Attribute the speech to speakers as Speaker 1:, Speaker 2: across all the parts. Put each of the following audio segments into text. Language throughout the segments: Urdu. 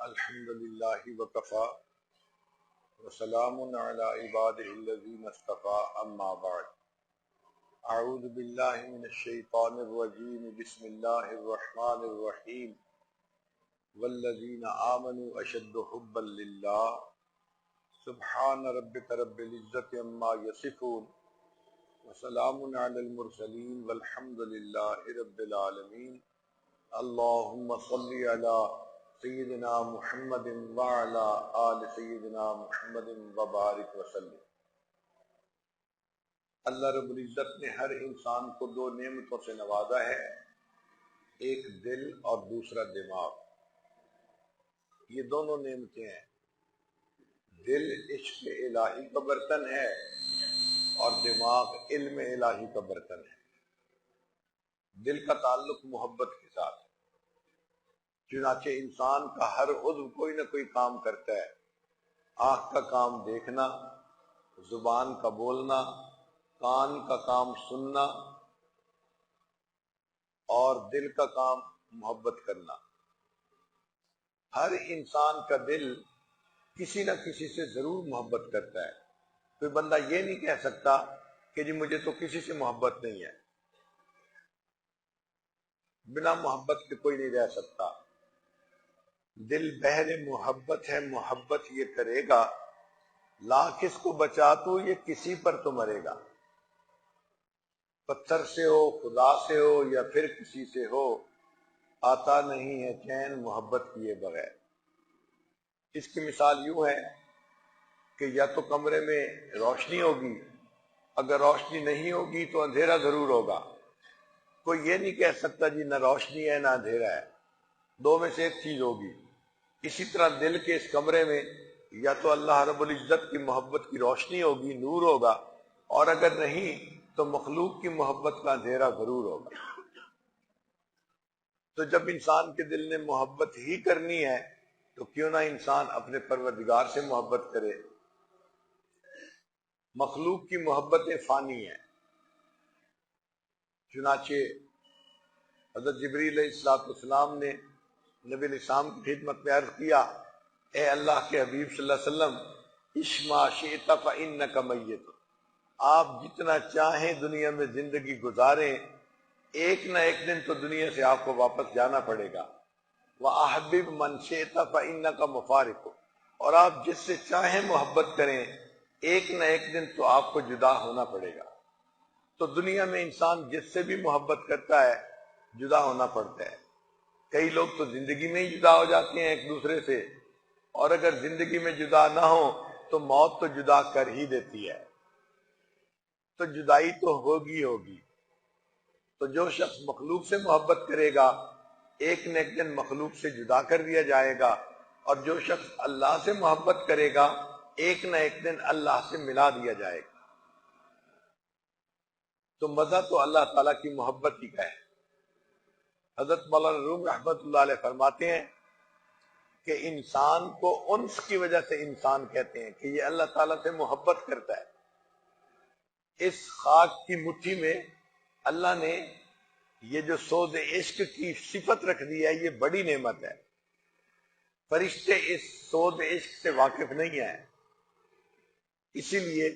Speaker 1: الحمد للہ وکفا وسلام علی عبادہ الذین اصطفی اما بعد اعوذ باللہ من الشیطان الرجیم بسم اللہ الرحمن الرحیم والذین آمنوا اشد حبا للہ سبحان ربک رب العزت عما یصفون وسلام علی المرسلین والحمد للہ رب العالمین اللہم صلی علی سیدنا محمد وعلا آل سیدنا محمد وبارک وسلم۔ اللہ رب العزت نے ہر انسان کو دو نعمتوں سے نوازا ہے، ایک دل اور دوسرا دماغ۔ یہ دونوں نعمتیں ہیں، دل عشق الہی کا برتن ہے اور دماغ علم الہی کا برتن ہے۔ دل کا تعلق محبت کے ساتھ، چنانچہ انسان کا ہر عضو کوئی نہ کوئی کام کرتا ہے۔ آنکھ کا کام دیکھنا، زبان کا بولنا، کان کا کام سننا اور دل کا کام محبت کرنا۔ ہر انسان کا دل کسی نہ کسی سے ضرور محبت کرتا ہے۔ کوئی بندہ یہ نہیں کہہ سکتا کہ جی مجھے تو کسی سے محبت نہیں ہے۔ بنا محبت کے کوئی نہیں رہ سکتا۔ دل بہر محبت ہے، محبت یہ کرے گا، لاکھ اس کو بچا تو یہ کسی پر تو مرے گا۔ پتھر سے ہو، خدا سے ہو یا پھر کسی سے ہو، آتا نہیں ہے چین محبت کیے بغیر۔ اس کی مثال یوں ہے کہ یا تو کمرے میں روشنی ہوگی، اگر روشنی نہیں ہوگی تو اندھیرا ضرور ہوگا۔ کوئی یہ نہیں کہہ سکتا جی نہ روشنی ہے نہ اندھیرا ہے، دو میں سے ایک چیز ہوگی۔ اسی طرح دل کے اس کمرے میں یا تو اللہ رب العزت کی محبت کی روشنی ہوگی، نور ہوگا، اور اگر نہیں تو مخلوق کی محبت کا اندھیرا ضرور ہوگا۔ تو جب انسان کے دل نے محبت ہی کرنی ہے تو کیوں نہ انسان اپنے پروردگار سے محبت کرے۔ مخلوق کی محبتیں فانی ہیں، چنانچہ حضرت جبریل علیہ السلام نے نبی علیہ السلام کی خدمت میں عرض کیا، اے اللہ کے حبیب صلی اللہ علیہ وسلم، اشما شئت فإنک میت، آپ جتنا چاہیں دنیا میں زندگی گزاریں، ایک نہ ایک دن تو دنیا سے آپ کو واپس جانا پڑے گا۔ وَأَحْبِبْ مَنْ شِئْتَ فَإِنَّكَ مُفَارِقُ، اور آپ جس سے چاہیں محبت کریں، ایک نہ ایک دن تو آپ کو جدا ہونا پڑے گا۔ تو دنیا میں انسان جس سے بھی محبت کرتا ہے جدا ہونا پڑتا ہے۔ کئی لوگ تو زندگی میں ہی جدا ہو جاتے ہیں ایک دوسرے سے، اور اگر زندگی میں جدا نہ ہو تو موت تو جدا کر ہی دیتی ہے۔ تو جدائی تو ہوگی ہوگی۔ تو جو شخص مخلوق سے محبت کرے گا ایک نہ ایک دن مخلوق سے جدا کر دیا جائے گا، اور جو شخص اللہ سے محبت کرے گا ایک نہ ایک دن اللہ سے ملا دیا جائے گا۔ تو مزہ تو اللہ تعالیٰ کی محبت ہی کا ہے۔ حضرت مولانا روم رحمۃ اللہ علیہ فرماتے ہیں کہ انسان کو انس کی وجہ سے انسان کہتے ہیں کہ یہ اللہ تعالیٰ سے محبت کرتا ہے۔ اس خاک کی مٹھی میں اللہ نے یہ جو سوز عشق کی صفت رکھ دی ہے، یہ بڑی نعمت ہے۔ فرشتے اس سوز عشق سے واقف نہیں ہیں، اسی لیے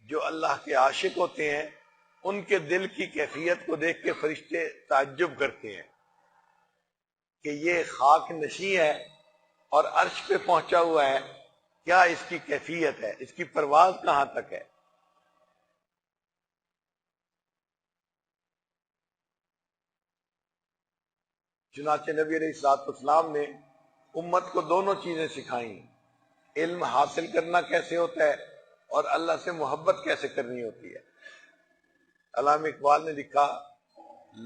Speaker 1: جو اللہ کے عاشق ہوتے ہیں ان کے دل کی کیفیت کو دیکھ کے فرشتے تعجب کرتے ہیں کہ یہ خاک نشیں ہے اور عرش پہ پہنچا ہوا ہے، کیا اس کی کیفیت ہے، اس کی پرواز کہاں تک ہے۔ چنانچہ نبی علیہ السلام نے امت کو دونوں چیزیں سکھائیں، علم حاصل کرنا کیسے ہوتا ہے اور اللہ سے محبت کیسے کرنی ہوتی ہے۔ علامہ اقبال نے لکھا،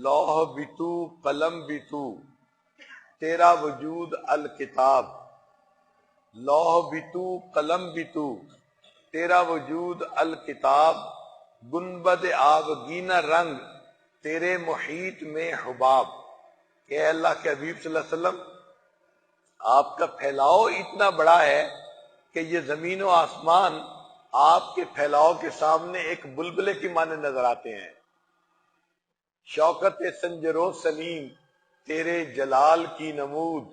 Speaker 1: لوح بھی تو قلم بھی تو، تیرا وجود الکتاب، لوح بھی تو قلم بھی تو، تیرا وجود الکتاب، گنبد آبگینہ رنگ، تیرے محیط میں حباب۔ کہ اے اللہ کے حبیب صلی اللہ علیہ وسلم، آپ کا پھیلاؤ اتنا بڑا ہے کہ یہ زمین و آسمان آپ کے پھیلاؤ کے سامنے ایک بلبلے کی مانے نظر آتے ہیں۔ شوکت سنجر و سلیم، تیرے جلال کی نمود،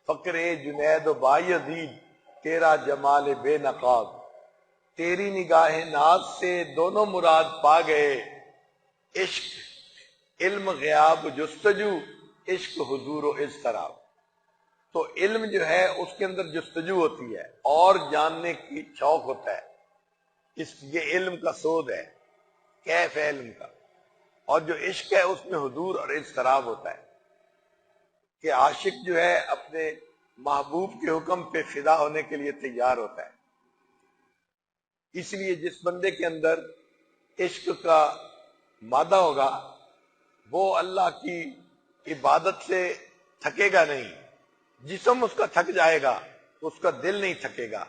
Speaker 1: فقر جنید و بایزید تیرا جمال بے نقاب، تیری نگاہ ناز سے دونوں مراد پا گئے، عشق علم غیاب جستجو، عشق حضور و اضطراب۔ تو علم جو ہے اس کے اندر جستجو ہوتی ہے اور جاننے کی شوق ہوتا ہے، یہ علم کا سود ہے، کیف ہے علم کا۔ اور جو عشق ہے اس میں حضور اور اضطراب ہوتا ہے کہ عاشق جو ہے اپنے محبوب کے حکم پہ فدا ہونے کے لیے تیار ہوتا ہے۔ اس لیے جس بندے کے اندر عشق کا مادہ ہوگا وہ اللہ کی عبادت سے تھکے گا نہیں، جسم اس کا تھک جائے گا، اس کا دل نہیں تھکے گا۔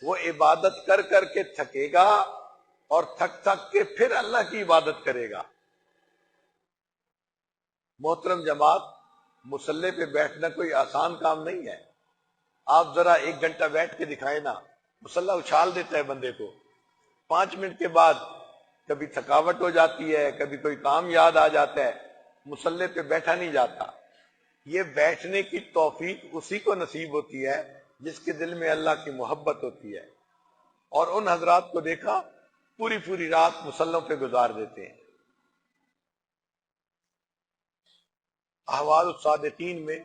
Speaker 1: وہ عبادت کر کر کے تھکے گا اور تھک تھک کے پھر اللہ کی عبادت کرے گا۔ محترم جماعت، مصلی پہ بیٹھنا کوئی آسان کام نہیں ہے۔ آپ ذرا 1 گھنٹہ بیٹھ کے دکھائیں نا، مصلی اچھال دیتا ہے بندے کو، 5 منٹ کے بعد کبھی تھکاوٹ ہو جاتی ہے، کبھی کوئی کام یاد آ جاتا ہے، مصلی پہ بیٹھا نہیں جاتا۔ یہ بیٹھنے کی توفیق اسی کو نصیب ہوتی ہے جس کے دل میں اللہ کی محبت ہوتی ہے۔ اور ان حضرات کو دیکھا پوری پوری رات مصلوں پہ گزار دیتے ہیں۔ احوال الصادقین میں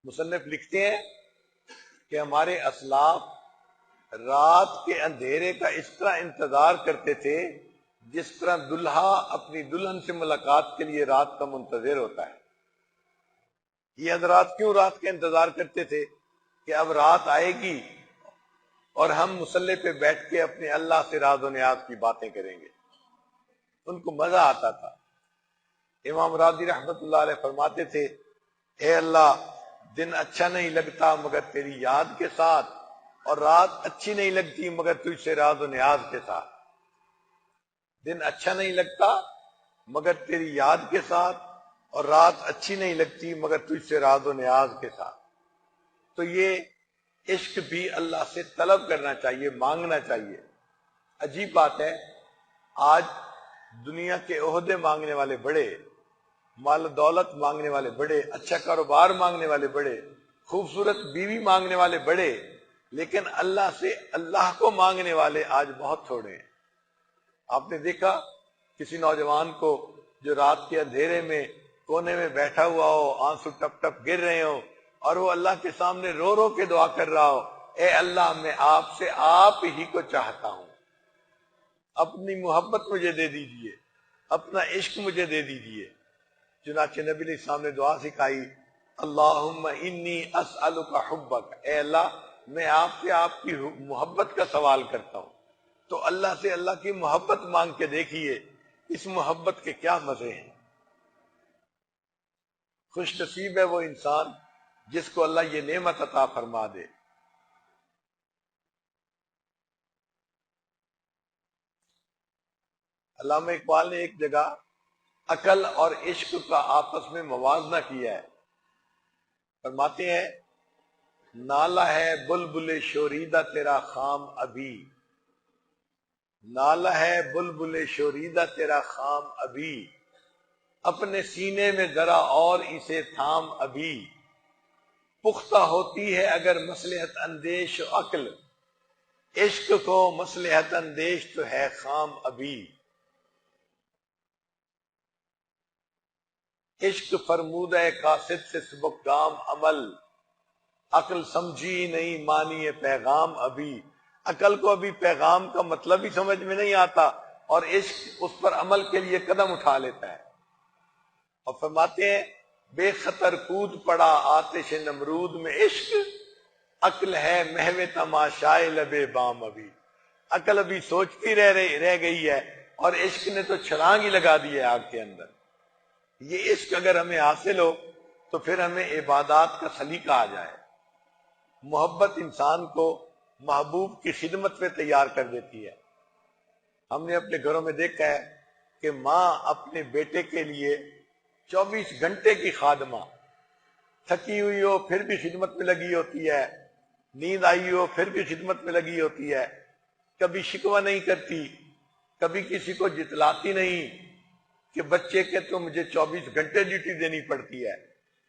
Speaker 1: مصنف لکھتے ہیں کہ ہمارے اسلاف رات کے اندھیرے کا اس طرح انتظار کرتے تھے جس طرح دلہا اپنی دلہن سے ملاقات کے لیے رات کا منتظر ہوتا ہے۔ یہ حضرات کیوں رات کا انتظار کرتے تھے؟ کہ اب رات آئے گی اور ہم مصلی پہ بیٹھ کے اپنے اللہ سے راز و نیاز کی باتیں کریں گے۔ ان کو مزہ آتا تھا۔ امام راضی رحمت اللہ علیہ فرماتے تھے، اے اللہ، دن اچھا نہیں لگتا مگر تیری یاد کے ساتھ، اور رات اچھی نہیں لگتی مگر تجھ سے راز و نیاز کے ساتھ۔ دن اچھا نہیں لگتا مگر تیری یاد کے ساتھ، اور رات اچھی نہیں لگتی مگر تجھ سے راز و نیاز کے ساتھ۔ تو یہ عشق بھی اللہ سے طلب کرنا چاہیے، مانگنا چاہیے۔ عجیب بات ہے، آج دنیا کے عہدے مانگنے والے بڑے، مال و دولت مانگنے والے بڑے، اچھا کاروبار مانگنے والے بڑے، خوبصورت بیوی مانگنے والے بڑے، لیکن اللہ سے اللہ کو مانگنے والے آج بہت تھوڑے ہیں۔ آپ نے دیکھا کسی نوجوان کو جو رات کے اندھیرے میں کونے میں بیٹھا ہوا ہو، آنسو ٹپ ٹپ گر رہے ہوں، اور وہ اللہ کے سامنے رو رو کے دعا کر رہا ہو، اے اللہ، میں آپ سے آپ ہی کو چاہتا ہوں، اپنی محبت مجھے دے دیجئے، اپنا عشق مجھے دے دیجئے۔ چنانچہ نبی علیہ السلام نے دعا سکھائی، اللہم انی اسألک حبک، اے اللہ، میں آپ سے آپ کی محبت کا سوال کرتا ہوں۔ تو اللہ سے اللہ کی محبت مانگ کے دیکھیے، اس محبت کے کیا مزے ہیں۔ خوش نصیب ہے وہ انسان جس کو اللہ یہ نعمت عطا فرما دے۔ علامہ اقبال نے ایک جگہ عقل اور عشق کا آپس میں موازنہ کیا ہے۔ فرماتے ہیں، نالا ہے بلبل شوریدہ تیرا خام ابھی، نالا ہے بلبل شوریدہ تیرا خام ابھی، اپنے سینے میں ذرا اور اسے تھام ابھی، پختہ ہوتی ہے اگر مصلحت اندیش عقل، عشق کو مصلحت اندیش تو ہے خام ابھی۔ عشق فرمودہ قاصد سے سبک گام عمل، عقل سمجھی نہیں مانی پیغام ابھی۔ عقل کو ابھی پیغام کا مطلب ہی سمجھ میں نہیں آتا، اور عشق اس پر عمل کے لیے قدم اٹھا لیتا ہے۔ اور فرماتے ہیں، بے خطر کود پڑا آتش نمرود میں عشق، عقل ہے محو تماشائے لب بام ابھی۔ عقل ابھی سوچتی رہ گئی ہے، اور عشق نے تو چھلانگ ہی لگا دی ہے آگ کے اندر۔ یہ عشق اگر ہمیں حاصل ہو تو پھر ہمیں عبادات کا سلیقہ آ جائے۔ محبت انسان کو محبوب کی خدمت پہ تیار کر دیتی ہے۔ ہم نے اپنے گھروں میں دیکھا ہے کہ ماں اپنے بیٹے کے لیے 24 گھنٹے کی خادمہ، تھکی ہوئی ہو پھر بھی خدمت میں لگی ہوتی ہے، نیند آئی ہو پھر بھی خدمت میں لگی ہوتی ہے، کبھی شکوہ نہیں کرتی، کبھی کسی کو جتلاتی نہیں کہ بچے کے تو مجھے 24 گھنٹے ڈیوٹی دینی پڑتی ہے۔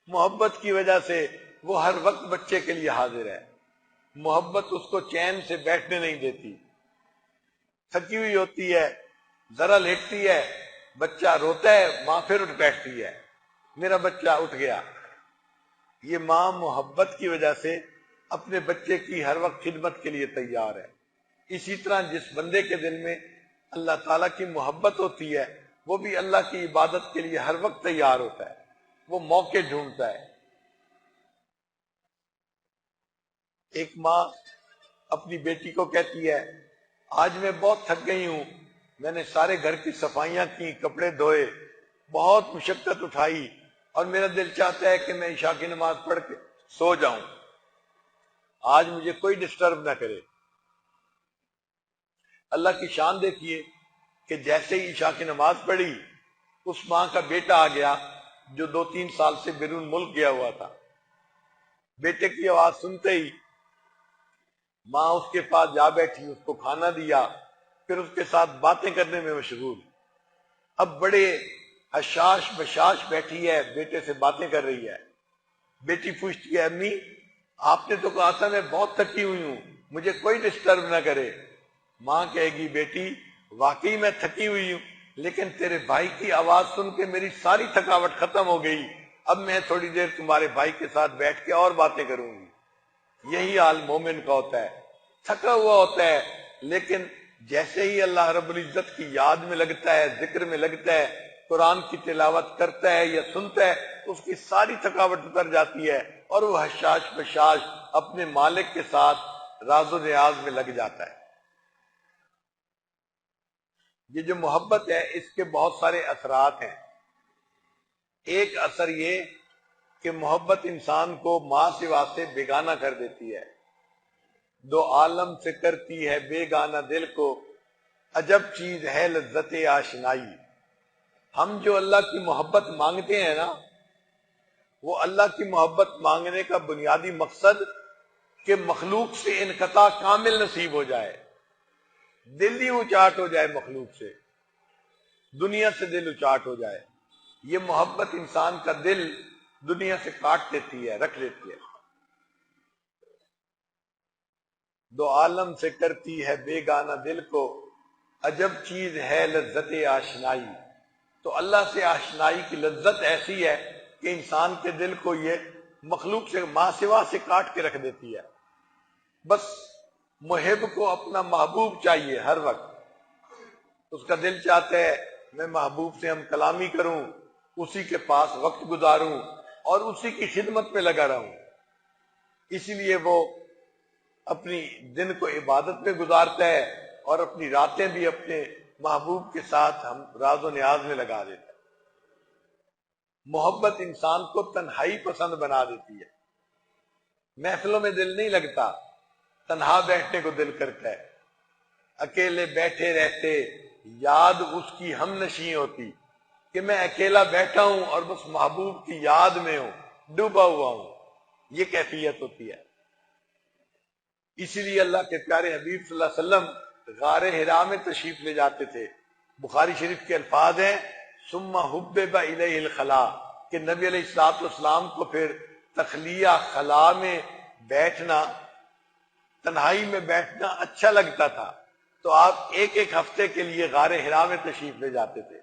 Speaker 1: محبت کی وجہ سے وہ ہر وقت بچے کے لیے حاضر ہے. محبت اس کو چین سے بیٹھنے نہیں دیتی. تھکی ہوئی ہوتی ہے، ذرا لیٹتی ہے، بچہ روتا ہے، ماں پھر اٹھ بیٹھتی ہے، میرا بچہ اٹھ گیا. یہ ماں محبت کی وجہ سے اپنے بچے کی ہر وقت خدمت کے لیے تیار ہے. اسی طرح جس بندے کے دل میں اللہ تعالیٰ کی محبت ہوتی ہے وہ بھی اللہ کی عبادت کے لیے ہر وقت تیار ہوتا ہے، وہ موقع ڈھونڈتا ہے. ایک ماں اپنی بیٹی کو کہتی ہے آج میں بہت تھک گئی ہوں، میں نے سارے گھر کی صفائیاں کی، کپڑے دھوئے، بہت مشقت اٹھائی، اور میرا دل چاہتا ہے کہ میں عشاء کی نماز پڑھ کے سو جاؤں، آج مجھے کوئی ڈسٹرب نہ کرے. اللہ کی شان دیکھیے کہ جیسے ہی عشاء کی نماز پڑھی اس ماں کا بیٹا آ گیا جو 2-3 سال سے بیرون ملک گیا ہوا تھا. بیٹے کی آواز سنتے ہی ماں اس کے پاس جا بیٹھی، اس کو کھانا دیا، پھر اس کے ساتھ باتیں کرنے میں مشغول. اب بڑے حشاش بشاش بیٹھی ہے، بیٹے سے باتیں کر رہی ہے. بیٹی پوچھتی ہے امی آپ نے تو کہا تھا میں بہت تھکی ہوئی ہوں، مجھے کوئی ڈسٹرب نہ کرے. ماں کہے گی بیٹی واقعی میں تھکی ہوئی ہوں، لیکن تیرے بھائی کی آواز سن کے میری ساری تھکاوٹ ختم ہو گئی، اب میں تھوڑی دیر تمہارے بھائی کے ساتھ بیٹھ کے اور باتیں کروں گی. یہی حال مومن کا ہوتا ہے، تھکا ہوا ہوتا ہے، لیکن جیسے ہی اللہ رب العزت کی یاد میں لگتا ہے، ذکر میں لگتا ہے، قرآن کی تلاوت کرتا ہے یا سنتا ہے، اس کی ساری تھکاوٹ اتر جاتی ہے اور وہ حشاش بشاش اپنے مالک کے ساتھ راز و نیاز میں لگ جاتا ہے. یہ جو محبت ہے اس کے بہت سارے اثرات ہیں. ایک اثر یہ کہ محبت انسان کو ماں سوا سے بیگانہ کر دیتی ہے. دو عالم سے کرتی ہے بیگانہ دل کو، عجب چیز ہے لذت آشنائی. ہم جو اللہ کی محبت مانگتے ہیں نا، وہ اللہ کی محبت مانگنے کا بنیادی مقصد کہ مخلوق سے انقطاع کامل نصیب ہو جائے، دل ہی اچاٹ ہو جائے، مخلوق سے، دنیا سے دل اچاٹ ہو جائے. یہ محبت انسان کا دل دنیا سے کاٹ دیتی ہے، رکھ دیتی ہے. دو عالم سے کرتی ہے بیگانہ دل کو، عجب چیز ہے لذت آشنائی. تو اللہ سے آشنائی کی لذت ایسی ہے کہ انسان کے دل کو یہ مخلوق سے، ماں سوا سے کاٹ کے رکھ دیتی ہے. بس محب کو اپنا محبوب چاہیے ہر وقت. اس کا دل چاہتا ہے میں محبوب سے ہم کلامی کروں، اسی کے پاس وقت گزاروں اور اسی کی خدمت میں لگا رہوں. اسی لیے وہ اپنی دن کو عبادت میں گزارتا ہے اور اپنی راتیں بھی اپنے محبوب کے ساتھ ہم راز و نیاز میں لگا دیتا ہے. محبت انسان کو تنہائی پسند بنا دیتی ہے. محفلوں میں دل نہیں لگتا، تنہا بیٹھنے کو دل کرتا ہے. اکیلے بیٹھے رہتے یاد اس کی ہم نشیں ہوتی، کہ میں اکیلا بیٹھا ہوں اور بس محبوب کی یاد میں ہوں، ڈوبا ہوا ہوں. یہ کیفیت ہوتی ہے. اسی لیے اللہ کے پیارے حبیب صلی اللہ علیہ وسلم غار حرا میں تشریف لے جاتے تھے. بخاری شریف کے الفاظ ہیں ثم حبب الیہ الخلا، کہ نبی علیہ الصلوۃ والسلام کو پھر تخلیہ خلا میں بیٹھنا، تنہائی میں بیٹھنا اچھا لگتا تھا، تو آپ ایک ایک ہفتے کے لیے غار حرا میں تشریف لے جاتے تھے.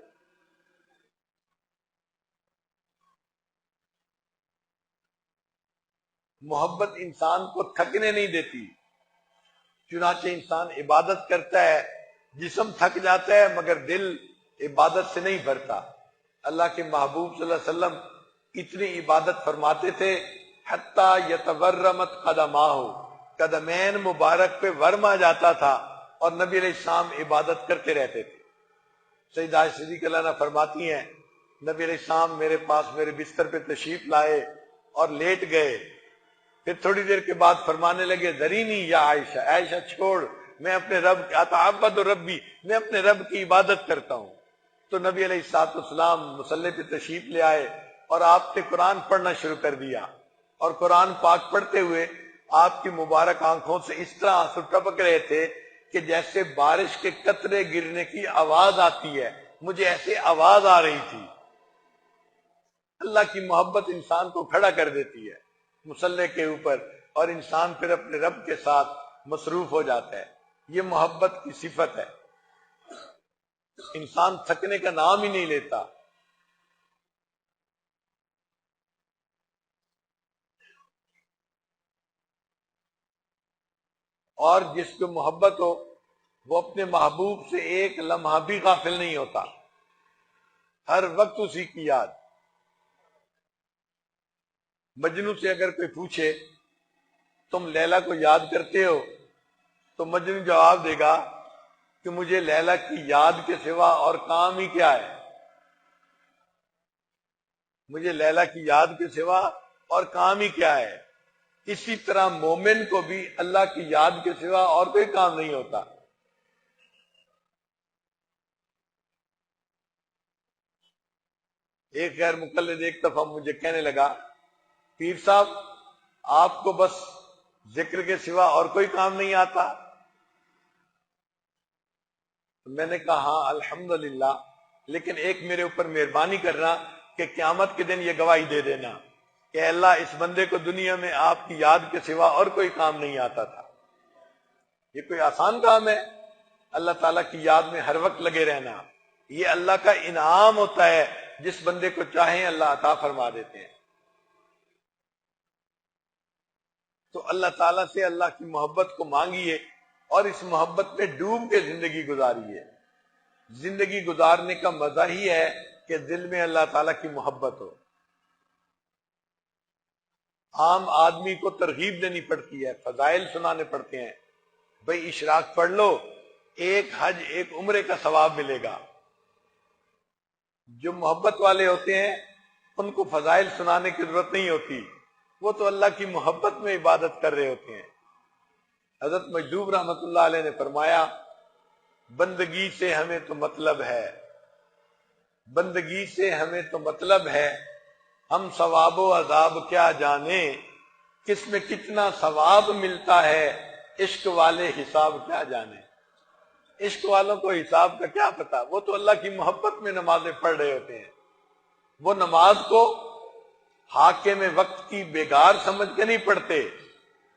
Speaker 1: محبت انسان کو تھکنے نہیں دیتی، چنانچہ انسان عبادت کرتا ہے، جسم تھک جاتا ہے مگر دل عبادت سے نہیں بھرتا. اللہ کے محبوب صلی اللہ علیہ وسلم اتنی عبادت فرماتے تھے حتیٰ یتورمت قدماہ، قدمین مبارک پہ ورم آ جاتا تھا اور نبی علیہ السلام عبادت کرتے رہتے تھے. سیدہ عائشہ صدیقہ رضی اللہ عنہا فرماتی ہیں نبی علیہ السلام میرے پاس میرے بستر پہ تشریف لائے اور لیٹ گئے، پھر تھوڑی دیر کے بعد فرمانے لگے ذرینی یا عائشہ، عائشہ چھوڑ، میں اپنے رب اتعبد ربی، میں اپنے رب کی عبادت کرتا ہوں. تو نبی علیہ الصلوۃ والسلام مصلی پہ تشریف لے آئے اور آپ نے قرآن پڑھنا شروع کر دیا، اور قرآن پاک پڑھتے ہوئے آپ کی مبارک آنکھوں سے اس طرح آنسو ٹپک رہے تھے کہ جیسے بارش کے قطرے گرنے کی آواز آتی ہے، مجھے ایسے آواز آ رہی تھی. اللہ کی محبت انسان کو کھڑا کر دیتی ہے مصلی کے اوپر، اور انسان پھر اپنے رب کے ساتھ مصروف ہو جاتا ہے۔ یہ محبت کی صفت ہے، انسان تھکنے کا نام ہی نہیں لیتا۔ اور جس کو محبت ہو وہ اپنے محبوب سے ایک لمحہ بھی غافل نہیں ہوتا، ہر وقت اسی کی یاد۔ مجنو سے اگر کوئی پوچھے تم لیلا کو یاد کرتے ہو، تو مجنو جواب دے گا کہ مجھے لیلا کی یاد کے سوا اور کام ہی کیا ہے، مجھے لیلا کی یاد کے سوا اور کام ہی کیا ہے۔ اسی طرح مومن کو بھی اللہ کی یاد کے سوا اور کوئی کام نہیں ہوتا۔ ایک غیر مقلد ایک دفعہ مجھے کہنے لگا، پیر صاحب آپ کو بس ذکر کے سوا اور کوئی کام نہیں آتا؟ میں نے کہا ہاں الحمدللہ، لیکن ایک میرے اوپر مہربانی کرنا کہ قیامت کے دن یہ گواہی دے دینا کہ اللہ اس بندے کو دنیا میں آپ کی یاد کے سوا اور کوئی کام نہیں آتا تھا۔ یہ کوئی آسان کام ہے اللہ تعالیٰ کی یاد میں ہر وقت لگے رہنا؟ یہ اللہ کا انعام ہوتا ہے، جس بندے کو چاہیں اللہ عطا فرما دیتے ہیں۔ تو اللہ تعالیٰ سے اللہ کی محبت کو مانگیے اور اس محبت میں ڈوب کے زندگی گزاریے۔ زندگی گزارنے کا مزہ ہی ہے کہ دل میں اللہ تعالیٰ کی محبت ہو۔ عام آدمی کو ترغیب دینی پڑتی ہے، فضائل سنانے پڑتے ہیں، بھئی اشراق پڑھ لو، ایک حج ایک عمرے کا ثواب ملے گا۔ جو محبت والے ہوتے ہیں ان کو فضائل سنانے کی ضرورت نہیں ہوتی، وہ تو اللہ کی محبت میں عبادت کر رہے ہوتے ہیں۔ حضرت مجدوب رحمت اللہ علیہ نے فرمایا، بندگی سے ہمیں تو مطلب ہے، بندگی سے ہمیں تو مطلب ہے، ہم ثواب و عذاب کیا جانے، کس میں کتنا ثواب ملتا ہے، عشق والے حساب کیا جانے۔ عشق والوں کو حساب کا کیا پتا، وہ تو اللہ کی محبت میں نمازیں پڑھ رہے ہوتے ہیں۔ وہ نماز کو حاکم وقت کی بیگار سمجھ کے نہیں پڑھتے،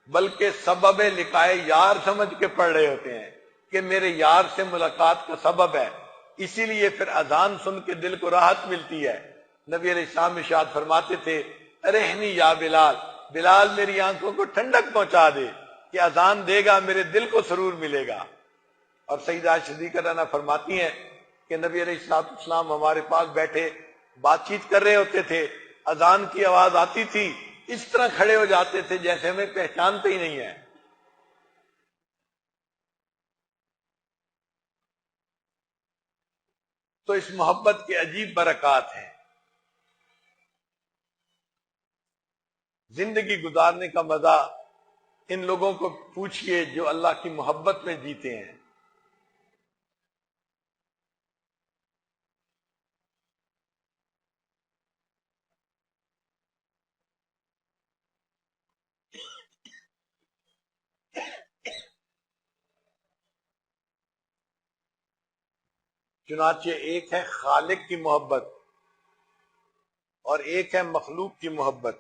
Speaker 1: بلکہ سبب لقائے یار سمجھ کے پڑھ رہے ہوتے ہیں کہ میرے یار سے ملاقات کا سبب ہے۔ اسی لیے پھر اذان سن کے دل کو راحت ملتی ہے۔ نبی علیہ السلام ارشاد فرماتے تھے، ارحنی یا بلال، بلال میری آنکھوں کو ٹھنڈک پہنچا دے کہ اذان دے گا میرے دل کو سرور ملے گا۔ اور سیدہ صدیقہ رضی فرماتی ہیں کہ نبی علیہ السلام ہمارے پاس بیٹھے بات چیت کر رہے ہوتے تھے، اذان کی آواز آتی تھی، اس طرح کھڑے ہو جاتے تھے جیسے ہمیں پہچانتے ہی نہیں ہیں۔ تو اس محبت کے عجیب برکات ہیں۔ زندگی گزارنے کا مزہ ان لوگوں کو پوچھئے جو اللہ کی محبت میں جیتے ہیں۔ چنانچہ ایک ہے خالق کی محبت اور ایک ہے مخلوق کی محبت۔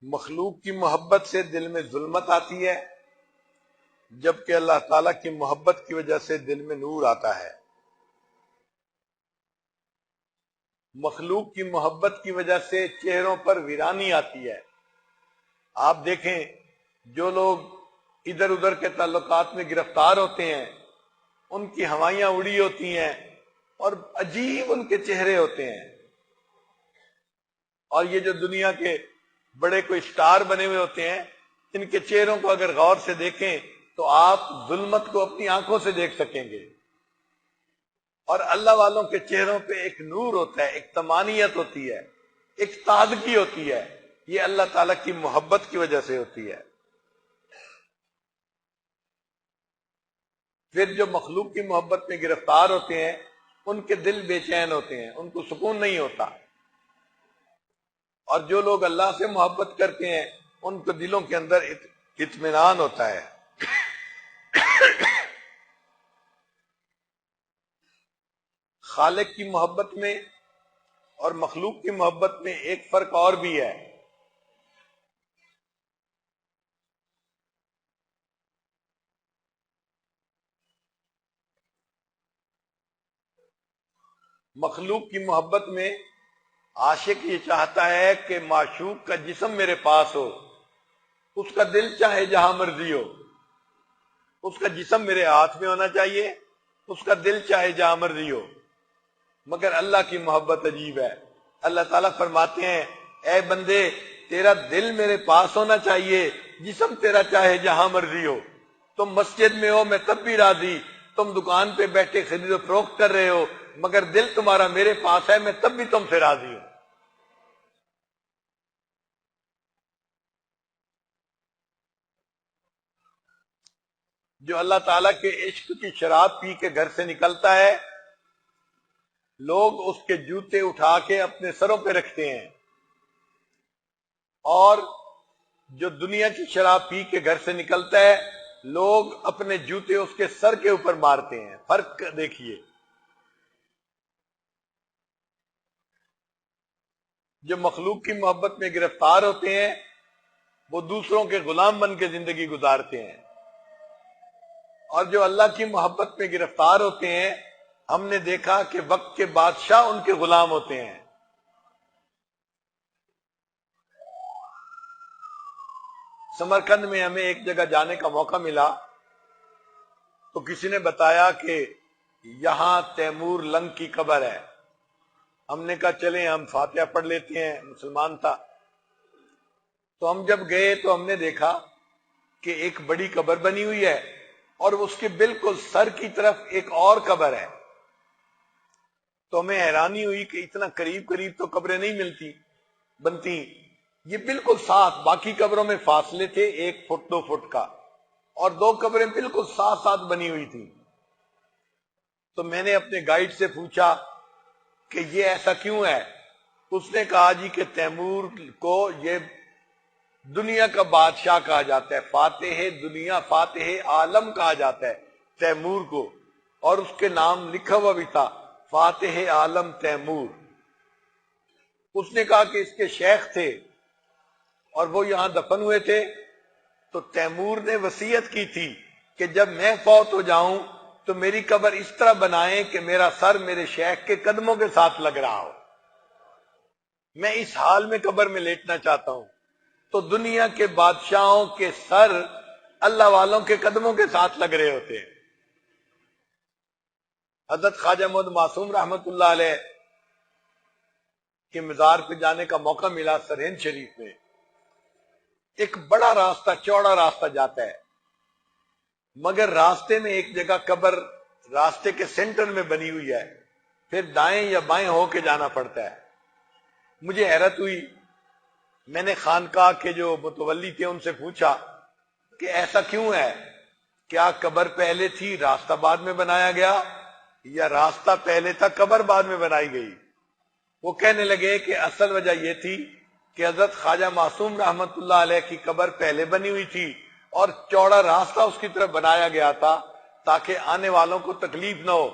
Speaker 1: مخلوق کی محبت سے دل میں ظلمت آتی ہے، جبکہ اللہ تعالیٰ کی محبت کی وجہ سے دل میں نور آتا ہے۔ مخلوق کی محبت کی وجہ سے چہروں پر ویرانی آتی ہے۔ آپ دیکھیں جو لوگ ادھر ادھر کے تعلقات میں گرفتار ہوتے ہیں، ان کی ہوائیاں اڑی ہوتی ہیں اور عجیب ان کے چہرے ہوتے ہیں۔ اور یہ جو دنیا کے بڑے کوئی سٹار بنے ہوئے ہوتے ہیں، ان کے چہروں کو اگر غور سے دیکھیں تو آپ ظلمت کو اپنی آنکھوں سے دیکھ سکیں گے۔ اور اللہ والوں کے چہروں پہ ایک نور ہوتا ہے، ایک طمانینت ہوتی ہے، ایک تازگی ہوتی ہے۔ یہ اللہ تعالیٰ کی محبت کی وجہ سے ہوتی ہے۔ پھر جو مخلوق کی محبت میں گرفتار ہوتے ہیں ان کے دل بے چین ہوتے ہیں، ان کو سکون نہیں ہوتا۔ اور جو لوگ اللہ سے محبت کرتے ہیں ان کو دلوں کے اندر اطمینان ہوتا ہے۔ خالق کی محبت میں اور مخلوق کی محبت میں ایک فرق اور بھی ہے. مخلوق کی محبت میں عاشق یہ چاہتا ہے کہ معشوق کا جسم میرے پاس ہو، اس کا دل چاہے جہاں مرضی ہو. اس کا جسم میرے ہاتھ میں ہونا چاہیے، اس کا دل چاہے جہاں مرضی ہو. مگر اللہ کی محبت عجیب ہے. اللہ تعالیٰ فرماتے ہیں اے بندے تیرا دل میرے پاس ہونا چاہیے، جسم تیرا چاہے جہاں مرضی ہو. تم مسجد میں ہو میں تب بھی راضی، تم دکان پہ بیٹھے خرید و فروخت کر رہے ہو مگر دل تمہارا میرے پاس ہے، میں تب بھی تم سے راضی ہوں. جو اللہ تعالیٰ کے عشق کی شراب پی کے گھر سے نکلتا ہے، لوگ اس کے جوتے اٹھا کے اپنے سروں پہ رکھتے ہیں، اور جو دنیا کی شراب پی کے گھر سے نکلتا ہے لوگ اپنے جوتے اس کے سر کے اوپر مارتے ہیں. فرق دیکھیے. جو مخلوق کی محبت میں گرفتار ہوتے ہیں وہ دوسروں کے غلام بن کے زندگی گزارتے ہیں، اور جو اللہ کی محبت میں گرفتار ہوتے ہیں ہم نے دیکھا کہ وقت کے بادشاہ ان کے غلام ہوتے ہیں. سمرقند میں ہمیں ایک جگہ جانے کا موقع ملا تو کسی نے بتایا کہ یہاں تیمور لنگ کی قبر ہے. ہم نے کہا چلیں ہم فاتحہ پڑھ لیتے ہیں، مسلمان تھا. تو ہم جب گئے تو ہم نے دیکھا کہ ایک بڑی قبر بنی ہوئی ہے اور اس کے بالکل سر کی طرف ایک اور قبر ہے. تو ہمیں حیرانی ہوئی کہ اتنا قریب قریب تو قبریں نہیں بنتی. یہ بالکل ساتھ، باقی قبروں میں فاصلے تھے 1 فٹ 2 فٹ کا، اور 2 قبریں بالکل ساتھ ساتھ بنی ہوئی تھی. تو میں نے اپنے گائیڈ سے پوچھا کہ یہ ایسا کیوں ہے؟ اس نے کہا جی کہ تیمور کو یہ دنیا کا بادشاہ کہا جاتا ہے، فاتح دنیا فاتح عالم کہا جاتا ہے تیمور کو، اور اس کے نام لکھا ہوا بھی تھا فاتح عالم تیمور. اس نے کہا کہ اس کے شیخ تھے اور وہ یہاں دفن ہوئے تھے، تو تیمور نے وصیت کی تھی کہ جب میں فوت ہو جاؤں تو میری قبر اس طرح بنائیں کہ میرا سر میرے شیخ کے قدموں کے ساتھ لگ رہا ہو. میں اس حال میں قبر میں لیٹنا چاہتا ہوں. تو دنیا کے بادشاہوں کے سر اللہ والوں کے قدموں کے ساتھ لگ رہے ہوتے ہیں. حضرت خواجہ محمد معصوم رحمت اللہ علیہ کے مزار پہ جانے کا موقع ملا سرہند شریف میں. ایک بڑا راستہ، چوڑا راستہ جاتا ہے، مگر راستے میں ایک جگہ قبر راستے کے سینٹر میں بنی ہوئی ہے، پھر دائیں یا بائیں ہو کے جانا پڑتا ہے. مجھے حیرت ہوئی. میں نے خانقاہ کے جو متولی تھے ان سے پوچھا کہ ایسا کیوں ہے؟ کیا قبر پہلے تھی راستہ بعد میں بنایا گیا، یا راستہ پہلے تھا قبر بعد میں بنائی گئی؟ وہ کہنے لگے کہ اصل وجہ یہ تھی کہ حضرت خواجہ معصوم رحمت اللہ علیہ کی قبر پہلے بنی ہوئی تھی اور چوڑا راستہ اس کی طرف بنایا گیا تھا تاکہ آنے والوں کو تکلیف نہ ہو.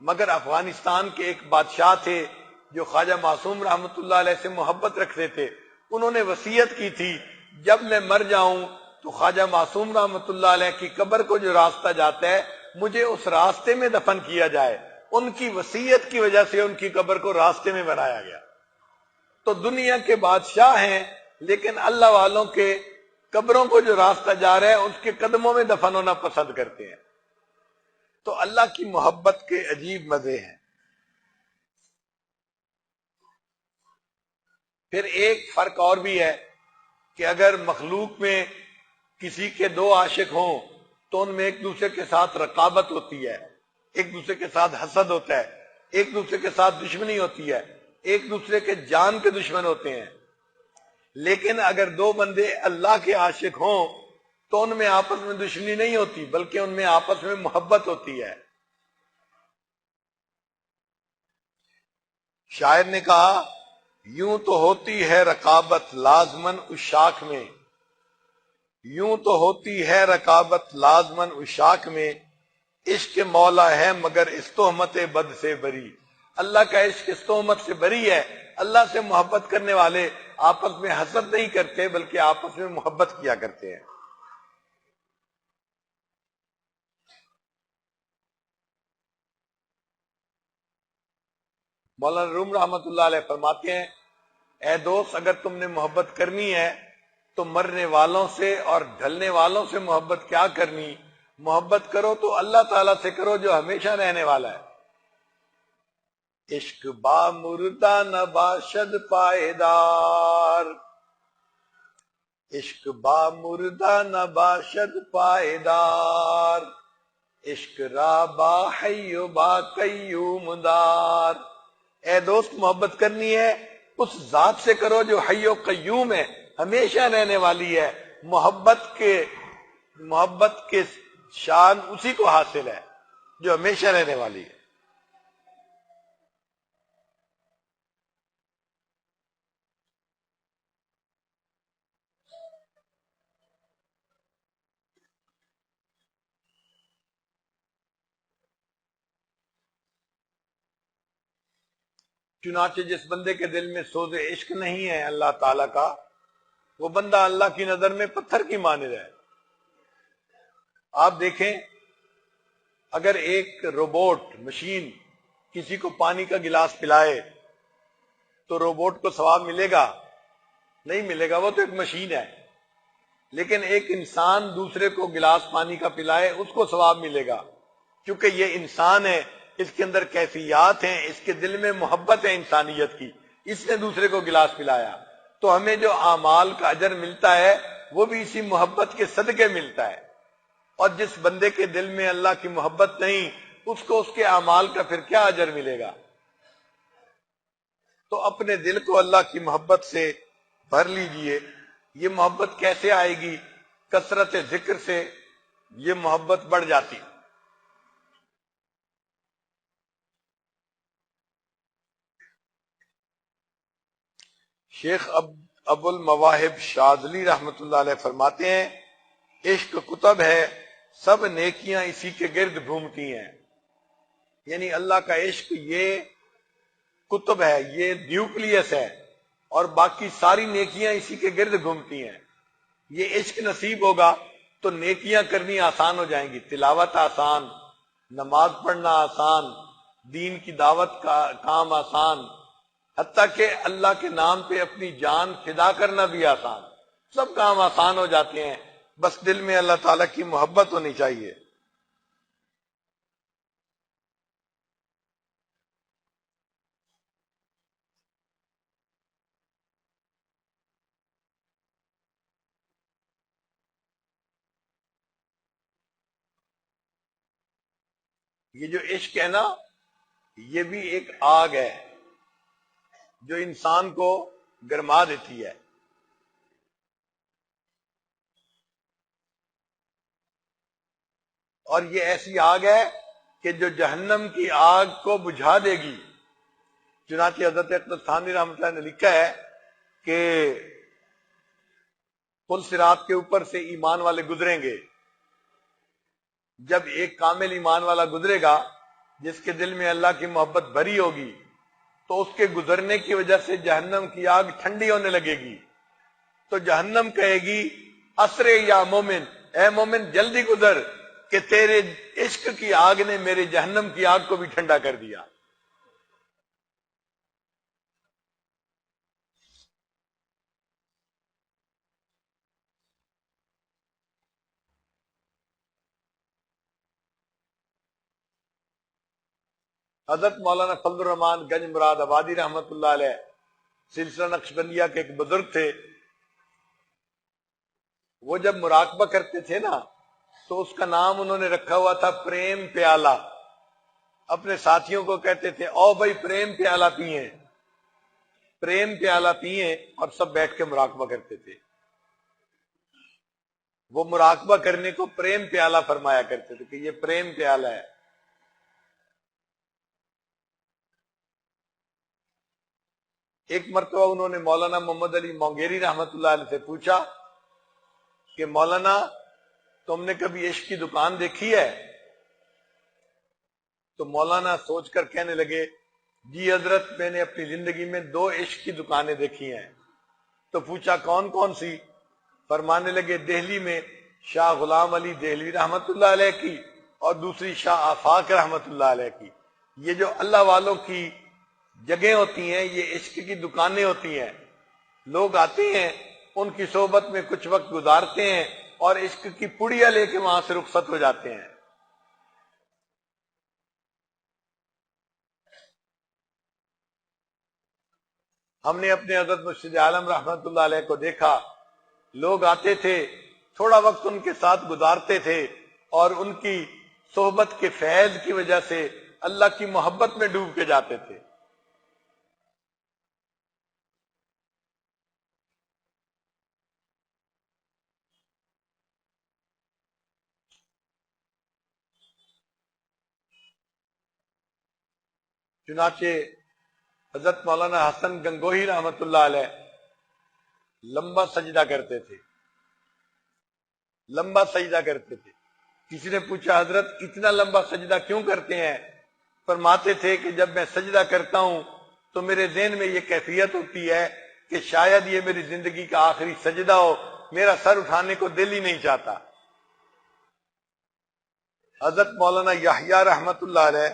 Speaker 1: مگر افغانستان کے ایک بادشاہ تھے جو خواجہ معصوم رحمت اللہ علیہ سے محبت رکھتے تھے، انہوں نے وصیت کی تھی جب میں مر جاؤں تو خواجہ معصوم رحمت اللہ علیہ کی قبر کو جو راستہ جاتا ہے مجھے اس راستے میں دفن کیا جائے. ان کی وصیت کی وجہ سے ان کی قبر کو راستے میں بنایا گیا. تو دنیا کے بادشاہ ہیں لیکن اللہ والوں کے قبروں کو جو راستہ جا رہا ہے اس کے قدموں میں دفن ہونا پسند کرتے ہیں. تو اللہ کی محبت کے عجیب مزے ہیں. پھر ایک فرق اور بھی ہے کہ اگر مخلوق میں کسی کے 2 عاشق ہوں تو ان میں ایک دوسرے کے ساتھ رقابت ہوتی ہے، ایک دوسرے کے ساتھ حسد ہوتا ہے، ایک دوسرے کے ساتھ دشمنی ہوتی ہے، ایک دوسرے کے جان کے دشمن ہوتے ہیں. لیکن اگر 2 بندے اللہ کے عاشق ہوں تو ان میں آپس میں دشمنی نہیں ہوتی بلکہ ان میں آپس میں محبت ہوتی ہے. شاعر نے کہا یوں تو ہوتی ہے رقابت لازمن عشاق میں، یوں تو ہوتی ہے رقابت لازمن عشاق میں، عشق مولا ہے مگر اس تہمت بد سے بری. اللہ کا عشق اس تہمت سے بری ہے۔ اللہ سے محبت کرنے والے آپس میں حسد نہیں کرتے بلکہ آپس میں محبت کیا کرتے ہیں۔ مولانا روم رحمۃ اللہ علیہ فرماتے ہیں، اے دوست، اگر تم نے محبت کرنی ہے تو مرنے والوں سے اور ڈھلنے والوں سے محبت کیا کرنی، محبت کرو تو اللہ تعالیٰ سے کرو جو ہمیشہ رہنے والا ہے۔ عشق با مردہ نہ باشد پائیدار، عشق با مردہ نہ باشد پائیدار، عشق را با حی و با قیوم دار۔ اے دوست، محبت کرنی ہے اس ذات سے کرو جو حی و قیوم ہے، ہمیشہ رہنے والی ہے۔ محبت کے شان اسی کو حاصل ہے جو ہمیشہ رہنے والی ہے۔ چنانچہ جس بندے کے دل میں سوز عشق نہیں ہے اللہ تعالیٰ کا، وہ بندہ اللہ کی نظر میں پتھر کی مانند ہے۔ آپ دیکھیں، اگر ایک روبوٹ مشین کسی کو پانی کا گلاس پلائے تو روبوٹ کو ثواب ملے گا؟ نہیں ملے گا، وہ تو ایک مشین ہے۔ لیکن ایک انسان دوسرے کو گلاس پانی کا پلائے، اس کو ثواب ملے گا، کیونکہ یہ انسان ہے، اس کے اندر کیفیات ہیں، اس کے دل میں محبت ہے انسانیت کی، اس نے دوسرے کو گلاس پلایا۔ تو ہمیں جو اعمال کا اجر ملتا ہے وہ بھی اسی محبت کے صدقے ملتا ہے۔ اور جس بندے کے دل میں اللہ کی محبت نہیں، اس کو اس کے اعمال کا پھر کیا اجر ملے گا؟ تو اپنے دل کو اللہ کی محبت سے بھر لیجئے۔ یہ محبت کیسے آئے گی؟ کثرت ذکر سے یہ محبت بڑھ جاتی۔ شیخ ابو المواہب شاذلی رحمۃ اللہ علیہ فرماتے ہیں، عشق کتب ہے، سب نیکیاں اسی کے گرد گھومتی ہیں۔ یعنی اللہ کا عشق یہ کتب ہے، یہ نیوکلیس ہے، اور باقی ساری نیکیاں اسی کے گرد گھومتی ہیں۔ یہ عشق نصیب ہوگا تو نیکیاں کرنی آسان ہو جائیں گی، تلاوت آسان، نماز پڑھنا آسان، دین کی دعوت کا کام آسان، حتیٰ کہ اللہ کے نام پہ اپنی جان فدا کرنا بھی آسان، سب کام آسان ہو جاتے ہیں، بس دل میں اللہ تعالیٰ کی محبت ہونی چاہیے۔ یہ جو عشق ہے نا، یہ بھی ایک آگ ہے جو انسان کو گرما دیتی ہے۔ اور یہ ایسی آگ ہے کہ جو جہنم کی آگ کو بجھا دے گی۔ چنانچہ حضرت اقدس ثانی رحمۃ اللہ نے لکھا ہے کہ پل صراط کے اوپر سے ایمان والے گزریں گے، جب ایک کامل ایمان والا گزرے گا جس کے دل میں اللہ کی محبت بھری ہوگی، تو اس کے گزرنے کی وجہ سے جہنم کی آگ ٹھنڈی ہونے لگے گی، تو جہنم کہے گی اسرے یا مومن، اے مومن جلدی گزر کہ تیرے عشق کی آگ نے میرے جہنم کی آگ کو بھی ٹھنڈا کر دیا۔ حضرت مولانا فضل الرحمان گنج مراد آبادی رحمت اللہ علیہ سلسلہ نقشبندیہ کے ایک بزرگ تھے۔ وہ جب مراقبہ کرتے تھے نا تو اس کا نام انہوں نے رکھا ہوا تھا پریم پیالہ۔ اپنے ساتھیوں کو کہتے تھے او بھائی پریم پیالہ پیئیں، پریم پیالہ پیئیں، اور سب بیٹھ کے مراقبہ کرتے تھے۔ وہ مراقبہ کرنے کو پریم پیالہ فرمایا کرتے تھے کہ یہ پریم پیالہ ہے۔ ایک مرتبہ انہوں نے مولانا محمد علی مونگیری رحمت اللہ علیہ سے پوچھا کہ مولانا تم نے کبھی عشق کی دکان دیکھی ہے؟ تو مولانا سوچ کر کہنے لگے جی حضرت میں نے اپنی زندگی میں 2 عشق کی دکانیں دیکھی ہیں۔ تو پوچھا کون کون سی؟ فرمانے لگے دہلی میں شاہ غلام علی دہلوی رحمت اللہ علیہ کی، اور دوسری شاہ آفاق رحمت اللہ علیہ کی۔ یہ جو اللہ والوں کی جگہیں ہوتی ہیں، یہ عشق کی دکانیں ہوتی ہیں۔ لوگ آتے ہیں، ان کی صحبت میں کچھ وقت گزارتے ہیں اور عشق کی پڑیاں لے کے وہاں سے رخصت ہو جاتے ہیں۔ ہم نے اپنے حضرت مرشد عالم رحمت اللہ علیہ کو دیکھا، لوگ آتے تھے، تھوڑا وقت ان کے ساتھ گزارتے تھے اور ان کی صحبت کے فیض کی وجہ سے اللہ کی محبت میں ڈوب کے جاتے تھے۔ چنانچہ حضرت مولانا حسن گنگوہی رحمت اللہ علیہ لمبا سجدہ کرتے تھے، لمبا سجدہ کرتے تھے۔ کسی نے پوچھا حضرت اتنا لمبا سجدہ کیوں کرتے ہیں؟ فرماتے تھے کہ جب میں سجدہ کرتا ہوں تو میرے ذہن میں یہ کیفیت ہوتی ہے کہ شاید یہ میری زندگی کا آخری سجدہ ہو، میرا سر اٹھانے کو دل ہی نہیں چاہتا۔ حضرت مولانا یحییٰ رحمت اللہ علیہ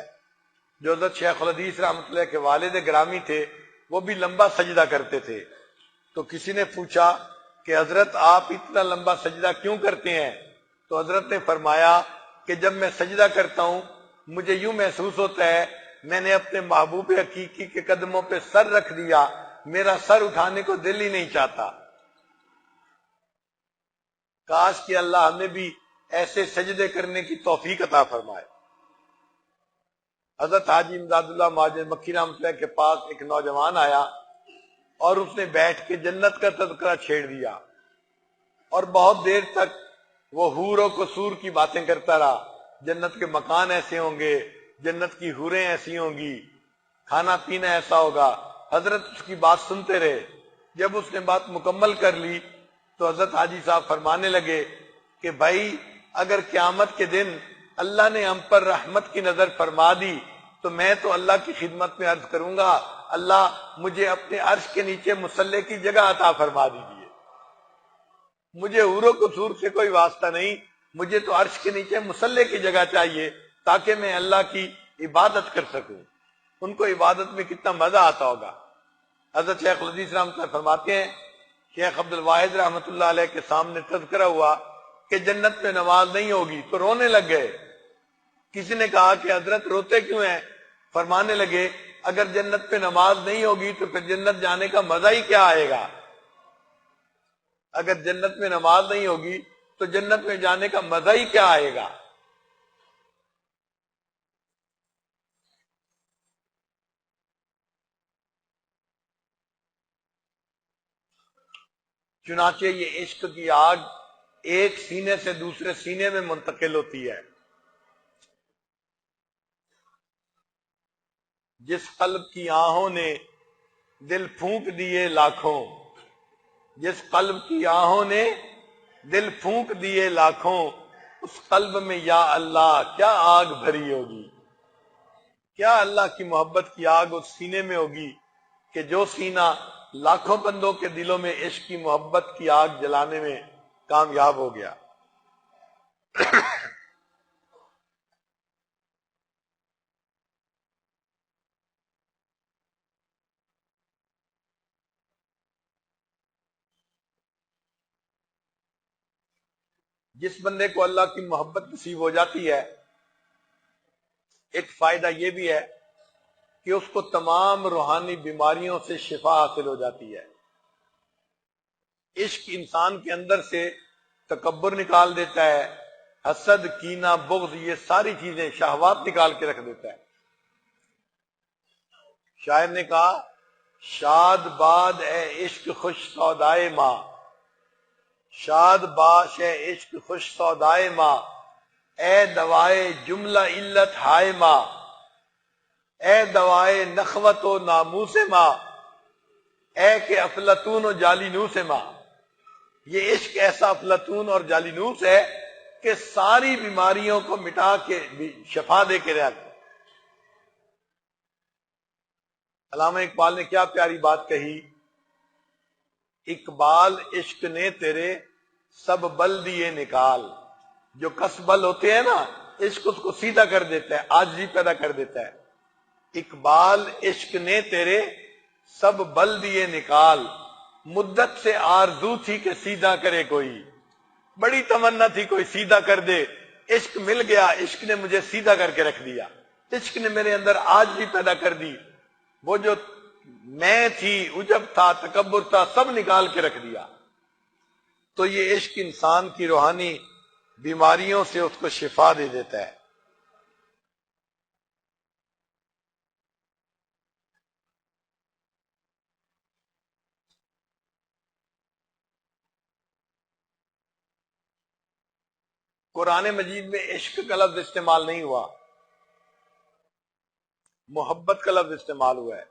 Speaker 1: جو حضرت شیخ الحدیث رحمت اللہ کے والد گرامی تھے، وہ بھی لمبا سجدہ کرتے تھے۔ تو کسی نے پوچھا کہ حضرت آپ اتنا لمبا سجدہ کیوں کرتے ہیں؟ تو حضرت نے فرمایا کہ جب میں سجدہ کرتا ہوں مجھے یوں محسوس ہوتا ہے میں نے اپنے محبوب حقیقی کے قدموں پہ سر رکھ دیا، میرا سر اٹھانے کو دل ہی نہیں چاہتا۔ کاش کہ اللہ ہمیں بھی ایسے سجدے کرنے کی توفیق عطا فرمائے۔ حضرت حاجی امداد اللہ مہاجر مکی رحمۃ اللہ کے پاس ایک نوجوان آیا اور اس نے بیٹھ کے جنت کا تذکرہ چھیڑ دیا اور بہت دیر تک وہ حور و قصور کی باتیں کرتا رہا۔ جنت کے مکان ایسے ہوں گے، جنت کی حوریں ایسی ہوں گی، کھانا پینا ایسا ہوگا۔ حضرت اس کی بات سنتے رہے۔ جب اس نے بات مکمل کر لی تو حضرت حاجی صاحب فرمانے لگے کہ بھائی اگر قیامت کے دن اللہ نے ہم پر رحمت کی نظر فرما دی تو میں تو اللہ کی خدمت میں عرض کروں گا اللہ مجھے اپنے عرش کے نیچے مصلی کی جگہ عطا فرما دیجیے۔ مجھے حور و قصور سے کوئی واسطہ نہیں، مجھے تو عرش کے نیچے مصلی کی جگہ چاہیے تاکہ میں اللہ کی عبادت کر سکوں۔ ان کو عبادت میں کتنا مزہ آتا ہوگا۔ حضرت شیخ الحدیث رحمۃ اللہ فرماتے ہیں شیخ عبد الواحد رحمۃ اللہ علیہ کے سامنے تذکرہ ہوا کہ جنت میں نماز نہیں ہوگی تو رونے لگ گئے۔ کسی نے کہا کہ حضرت روتے کیوں ہیں؟ فرمانے لگے اگر جنت پہ نماز نہیں ہوگی تو پھر جنت جانے کا مزہ ہی کیا آئے گا؟ اگر جنت میں نماز نہیں ہوگی تو جنت میں جانے کا مزہ ہی کیا آئے گا؟ چنانچہ یہ عشق کی آگ ایک سینے سے دوسرے سینے میں منتقل ہوتی ہے۔ جس قلب کی آہوں نے دل پھونک دیے لاکھوں، جس قلب کی آہوں نے دل پھونک دیے لاکھوں، اس قلب میں یا اللہ کیا آگ بھری ہوگی۔ کیا اللہ کی محبت کی آگ اس سینے میں ہوگی کہ جو سینہ لاکھوں بندوں کے دلوں میں عشق کی محبت کی آگ جلانے میں کامیاب ہو گیا۔ جس بندے کو اللہ کی محبت نصیب ہو جاتی ہے ایک فائدہ یہ بھی ہے کہ اس کو تمام روحانی بیماریوں سے شفا حاصل ہو جاتی ہے۔ عشق انسان کے اندر سے تکبر نکال دیتا ہے، حسد، کینہ، بغض، یہ ساری چیزیں شہوات نکال کے رکھ دیتا ہے۔ شاعر نے کہا شاد باد اے عشق خوش سودائے ماں، شاد باش اے عشق خوش سودائے ماں، اے دوائے جملہ علت ہائے ماں، اے دوائے نخوت و ناموس ماں، اے کہ افلاطون و جالینوس ماں۔ یہ عشق ایسا افلاطون اور جالینوس ہے کہ ساری بیماریوں کو مٹا کے شفا دے کے رہتا ہے۔ علامہ اقبال نے کیا پیاری بات کہی، اقبال عشق نے تیرے سب بل دیے نکال. جو کس بل ہوتے ہیں نا، عشق اس کو سیدھا کر دیتا ہے، عاجزی پیدا کر دیتا ہے. اقبال عشق نے تیرے سب بل دیے نکال، مدت سے آرزو تھی کہ سیدھا کرے کوئی، بڑی تمنا تھی کوئی سیدھا کر دے، عشق مل گیا، عشق نے مجھے سیدھا کر کے رکھ دیا، عشق نے میرے اندر عاجزی پیدا کر دی، وہ جو میں تھی، عجب تھا، تکبر تھا، سب نکال کے رکھ دیا. تو یہ عشق انسان کی روحانی بیماریوں سے اس کو شفا دے دیتا ہے. قرآن مجید میں عشق کا لفظ استعمال نہیں ہوا، محبت کا لفظ استعمال ہوا ہے.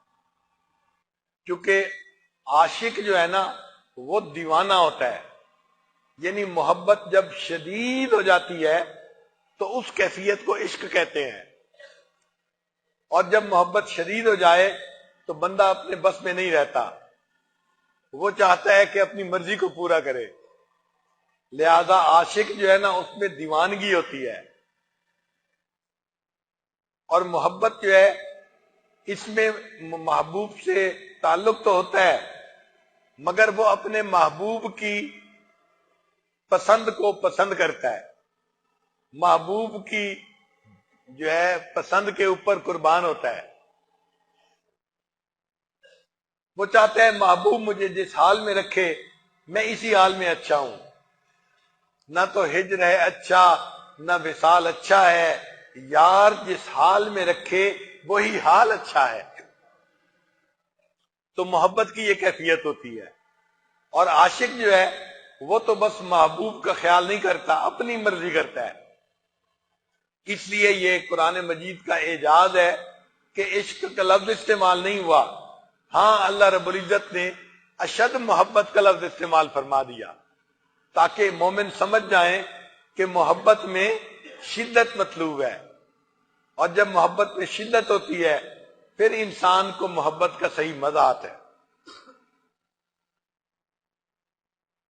Speaker 1: کیونکہ عاشق جو ہے نا وہ دیوانہ ہوتا ہے، یعنی محبت جب شدید ہو جاتی ہے تو اس کیفیت کو عشق کہتے ہیں. اور جب محبت شدید ہو جائے تو بندہ اپنے بس میں نہیں رہتا، وہ چاہتا ہے کہ اپنی مرضی کو پورا کرے. لہذا عاشق جو ہے نا اس میں دیوانگی ہوتی ہے، اور محبت جو ہے اس میں محبوب سے تعلق تو ہوتا ہے، مگر وہ اپنے محبوب کی پسند کو پسند کرتا ہے، محبوب کی جو ہے پسند کے اوپر قربان ہوتا ہے. وہ چاہتا ہے محبوب مجھے جس حال میں رکھے میں اسی حال میں اچھا ہوں. نہ تو ہجر ہے اچھا، نہ وصال اچھا ہے، یار جس حال میں رکھے وہی حال اچھا ہے. تو محبت کی یہ کیفیت ہوتی ہے. اور عاشق جو ہے وہ تو بس محبوب کا خیال نہیں کرتا، اپنی مرضی کرتا ہے. اس لیے یہ قرآن مجید کا اعجاز ہے کہ عشق کا لفظ استعمال نہیں ہوا. ہاں اللہ رب العزت نے اشد محبت کا لفظ استعمال فرما دیا تاکہ مومن سمجھ جائیں کہ محبت میں شدت مطلوب ہے، اور جب محبت میں شدت ہوتی ہے پھر انسان کو محبت کا صحیح مزہ آتا ہے.